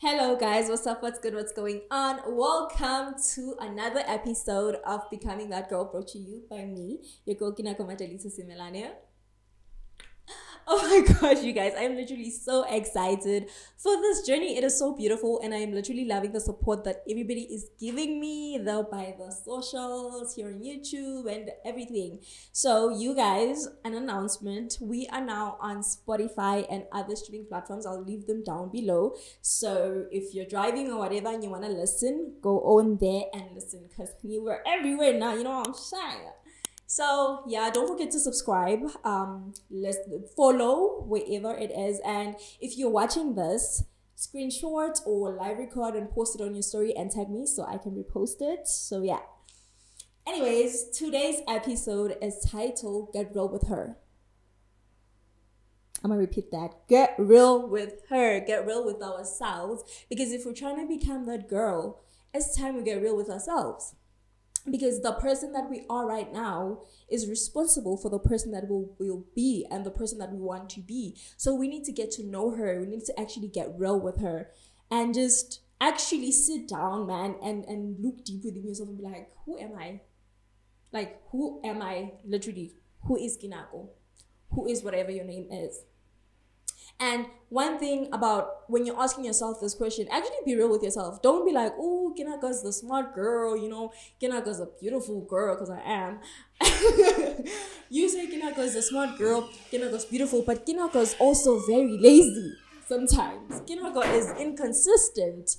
Hello, guys. What's up? What's good? What's going on? Welcome to another episode of Becoming That Girl, brought to you by me, your girl Kinako Matalisa Simelania. Oh my gosh, you guys, I'm literally so excited for this journey. It is so beautiful, and I am literally loving the support that everybody is giving me, though, by the socials here on YouTube and everything. So, you guys, an announcement. We are now on Spotify and other streaming platforms. I'll leave them down below. So, if you're driving or whatever and you want to listen, go on there and listen because we're everywhere now. You know what I'm saying? So yeah, don't forget to subscribe. Let's follow wherever it is, and if you're watching this, screenshot or live record and post it on your story and tag me so I can repost it. So yeah. Anyways, today's episode is titled "Get Real with Her." I'm gonna repeat that. Get real with her. Get real with ourselves. Because if we're trying to become that girl, it's time we get real with ourselves, because the person that we are right now is responsible for the person that will be and the person that we want to be. So we need to get to know her. We need to actually get real with her and just actually sit down, man, and look deep within yourself and be like, who am I? Like, who am I? Literally, who is Kinako? Who is whatever your name is? And one thing about when you're asking yourself this question, actually be real with yourself. Don't be like, oh, Kinaka's the smart girl, Kinaka's a beautiful girl, because I am. You say Kinako is a smart girl, Kinaka's beautiful, but Kinako is also very lazy sometimes. Kinako is inconsistent.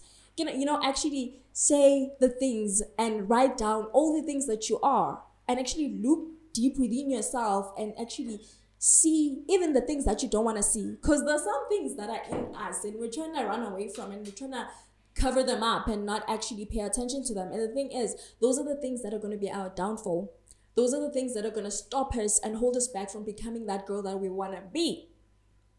Actually say the things and write down all the things that you are, and actually look deep within yourself and actually see even the things that you don't want to see, because there's some things that are in us and we're trying to run away from, and we're trying to cover them up and not actually pay attention to them. And the thing is, those are the things that are going to be our downfall. Those are the things that are going to stop us and hold us back from becoming that girl that we want to be.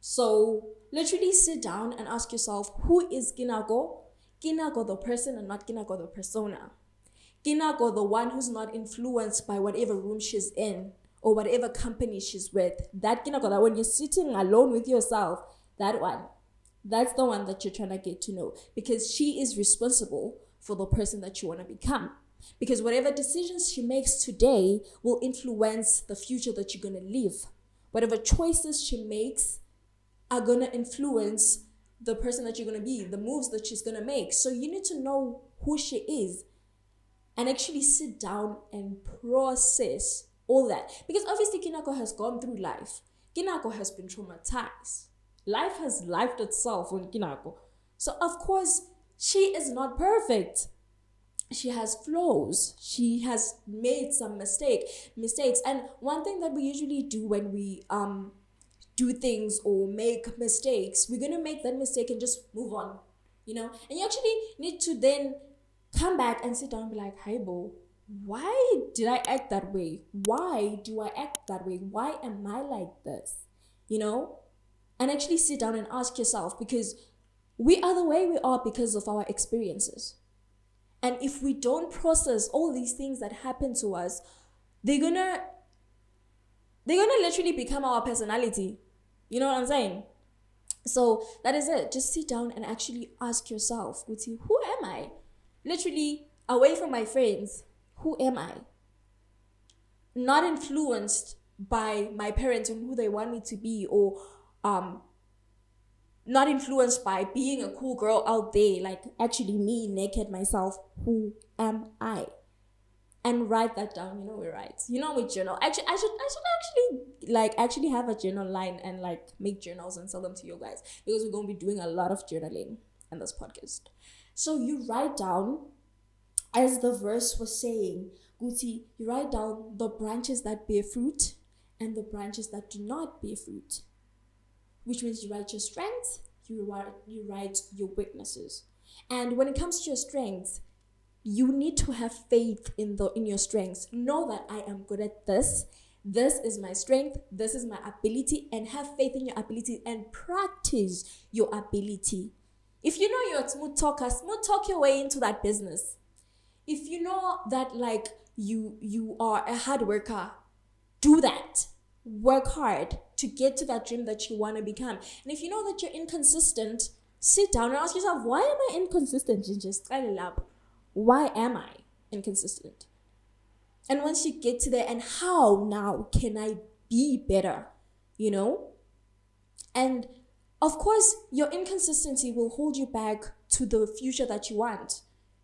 So literally sit down and ask yourself, who is Kinako? Kinako the person and not Kinako the persona. Kinako the one who's not influenced by whatever room she's in or whatever company she's with. That Kinako, that when you're sitting alone with yourself, that one, that's the one that you're trying to get to know, because she is responsible for the person that you want to become. Because whatever decisions she makes today will influence the future that you're going to live. Whatever choices she makes are going to influence the person that you're going to be, the moves that she's going to make. So you need to know who she is and actually sit down and process all that. Because obviously Kinako has gone through life. Kinako has been traumatized. Life has lifed itself on Kinako. So of course, she is not perfect. She has flaws. She has made some mistakes. And one thing that we usually do when we do things or make mistakes, we're gonna make that mistake and just move on. And you actually need to then come back and sit down and be like, hey boo, why did I act that way? Why do I act that way? Why am I like this? And actually sit down and ask yourself, because we are the way we are because of our experiences. And if we don't process all these things that happen to us, they're gonna literally become our personality. You know what I'm saying? So that is it. Just sit down and actually ask yourself, Guti, who am I? Literally away from my friends. Who am I? Not influenced by my parents and who they want me to be, or not influenced by being a cool girl out there, like actually me naked myself. Who am I? And write that down. We write. We journal. Actually, I should actually have a journal line and make journals and sell them to you guys, because we're gonna be doing a lot of journaling in this podcast. So you write down, as the verse was saying, Guti, you write down the branches that bear fruit and the branches that do not bear fruit. Which means you write your strengths, you write your weaknesses. And when it comes to your strengths, you need to have faith in your strengths. Know that I am good at this. This is my strength. This is my ability. And have faith in your ability and practice your ability. If you know you're a smooth talker, smooth talk your way into that business. If you know that you are a hard worker, do that. Work hard to get to that dream that you want to become. And if you know that you're inconsistent, sit down and ask yourself, why am I inconsistent? And just why am I inconsistent? And once you get to there, and how now can I be better? You know? And of course, your inconsistency will hold you back to the future that you want.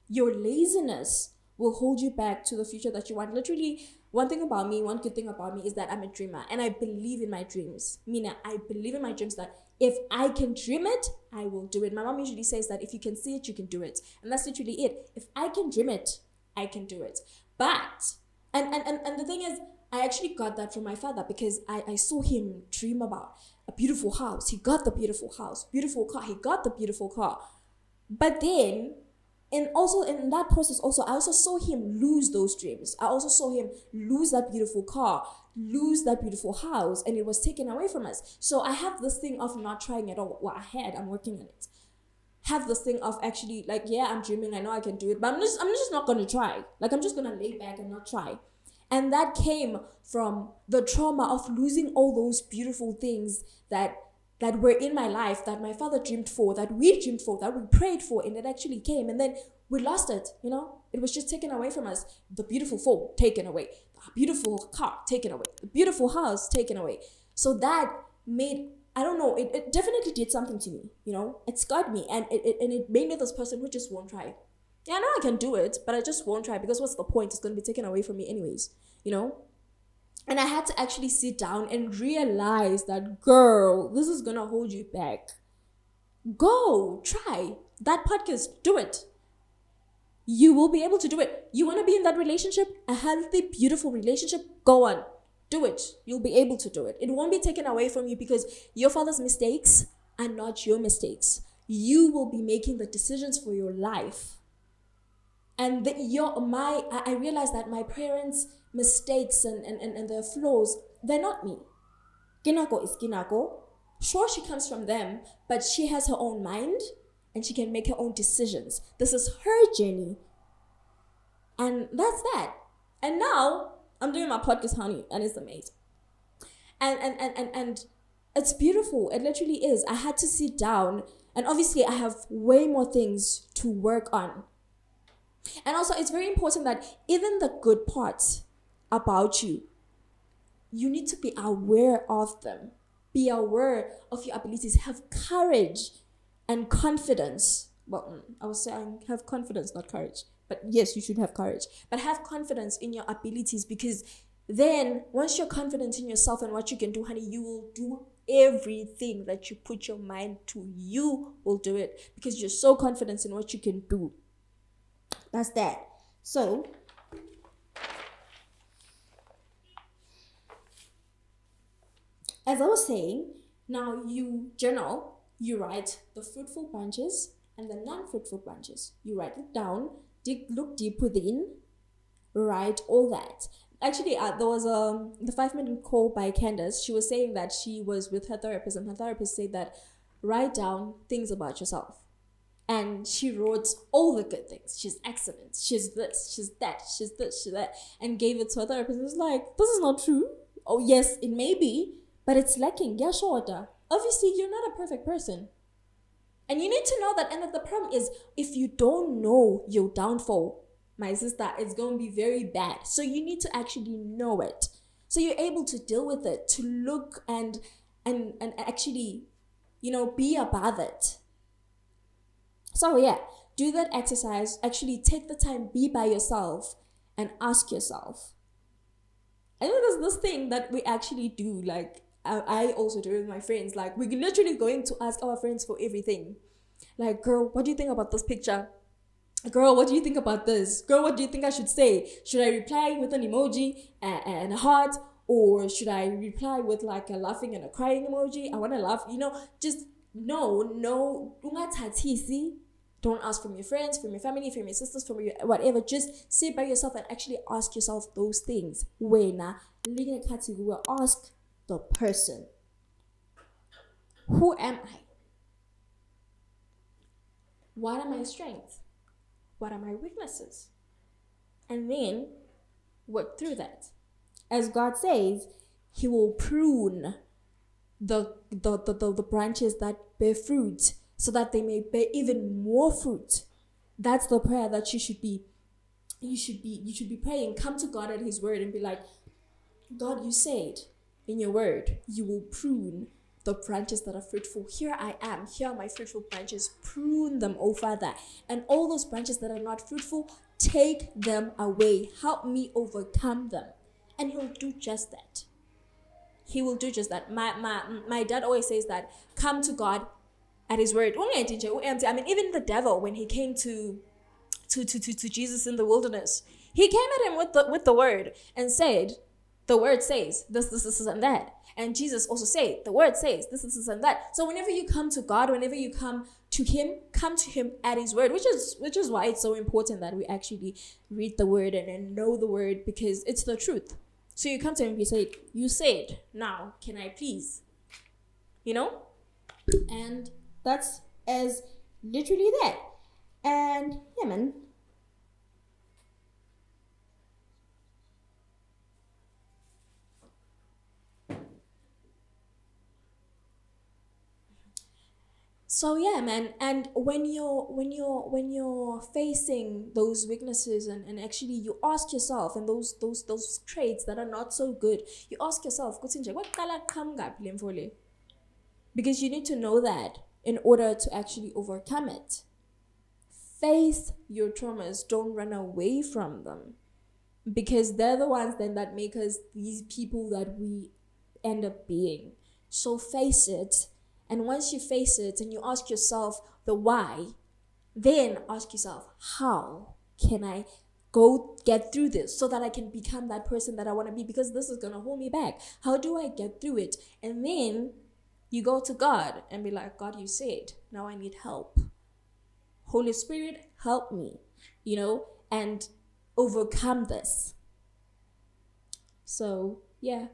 Your laziness will hold you back to the future that you want. Literally, one good thing about me is that I'm a dreamer and I believe in my dreams. Mina, I believe in my dreams that if I can dream it, I will do it. My mom usually says that if you can see it, you can do it. And that's literally it. If I can dream it, I can do it. But, and the thing is, I actually got that from my father because I saw him dream about a beautiful house. He got the beautiful house. Beautiful car. He got the beautiful car. But then, and also in that process also, I also saw him lose those dreams. I also saw him lose that beautiful car, lose that beautiful house, and it was taken away from us. So I have this thing of not trying at all. What I had, I'm working on it. Have this thing of actually like, yeah, I'm dreaming, I know I can do it, but I'm just not gonna try. Like, I'm just gonna lay back and not try. And that came from the trauma of losing all those beautiful things that were in my life, that my father dreamed for, that we dreamed for, that we prayed for, and it actually came. And then we lost it, you know? It was just taken away from us. The beautiful phone, taken away. The beautiful car, taken away. The beautiful house, taken away. So that made, I don't know, it definitely did something to me, you know? It scarred me, and it made me this person who just won't try. Yeah, I know I can do it, but I just won't try because what's the point? It's going to be taken away from me anyways, you know? And I had to actually sit down and realize that, girl, this is going to hold you back. Go, try. That podcast, do it. You will be able to do it. You want to be in that relationship, a healthy, beautiful relationship, go on. Do it. You'll be able to do it. It won't be taken away from you because your father's mistakes are not your mistakes. You will be making the decisions for your life. And I realized that my parents' mistakes and their flaws, they're not me. Kinako is Kinako. Sure, she comes from them, but she has her own mind and she can make her own decisions. This is her journey. And that's that. And now I'm doing my podcast, honey, and it's amazing. And it's beautiful. It literally is. I had to sit down, and obviously I have way more things to work on. And also, it's very important that even the good parts about you, you need to be aware of them. Be aware of your abilities. Have courage and confidence. Well, I was saying have confidence, not courage. But yes, you should have courage. But have confidence in your abilities, because then once you're confident in yourself and what you can do, honey, you will do everything that you put your mind to. You will do it because you're so confident in what you can do. That's that. So, as I was saying, now you journal, you write the fruitful branches and the non-fruitful branches. You write it down, look deep within, write all that. Actually, there was the 5-minute call by Candace. She was saying that she was with her therapist, and her therapist said that write down things about yourself. And she wrote all the good things. She's excellent. She's this, she's that, she's this, she's that. And gave it to her therapist. It was like, this is not true. Oh, yes, it may be, but it's lacking. Yeah, sure. Obviously, you're not a perfect person. And you need to know that. And the problem is, if you don't know your downfall, my sister, it's going to be very bad. So you need to actually know it. So you're able to deal with it, to look and actually, be above it. So yeah, do that exercise. Actually take the time, be by yourself and ask yourself. I know there's this thing that we actually do, like I also do with my friends. Like, we're literally going to ask our friends for everything. Like, girl, what do you think about this picture? Girl, what do you think about this? Girl, what do you think I should say? Should I reply with an emoji and a heart? Or should I reply with like a laughing and a crying emoji? I want to laugh, just no. Don't ask from your friends, from your family, from your sisters, from your whatever. Just sit by yourself and actually ask yourself those things. Ask the person, who am I? What are my strengths? What are my weaknesses? And then work through that. As God says, He will prune the branches that bear fruit so that they may bear even more fruit. That's the prayer that you should be praying. Come to God at his word and be like, God, you said in your word, you will prune the branches that are fruitful. Here I am. Here are my fruitful branches. Prune them, oh Father. And all those branches that are not fruitful, take them away. Help me overcome them. And he'll do just that. He will do just that. My dad always says that, come to God at his word. I mean, even the devil, when he came to Jesus in the wilderness, he came at him with the word and said, the word says this, and that. And Jesus also said, the word says this, and that. So whenever you come to God, whenever you come to him at his word, which is why it's so important that we actually read the word and know the word, because it's the truth. So you come to him and you say, you said, now can I please? And that's as literally that. And yeah, man. So yeah, man. And when you're facing those weaknesses, and actually you ask yourself, and those traits that are not so good, you ask yourself, "Kuthi nje, kwaqala qhamuka ngaphi le mfo le?" Because you need to know that in order to actually overcome it. Face your traumas, don't run away from them, because they're the ones then that make us these people that we end up being. So face it, and once you face it and you ask yourself the why, then ask yourself, how can I go get through this so that I can become that person that I want to be, because this is going to hold me back. How do I get through it? And then you go to God and be like, God, you said, now I need help. Holy Spirit, help me, and overcome this. So, yeah.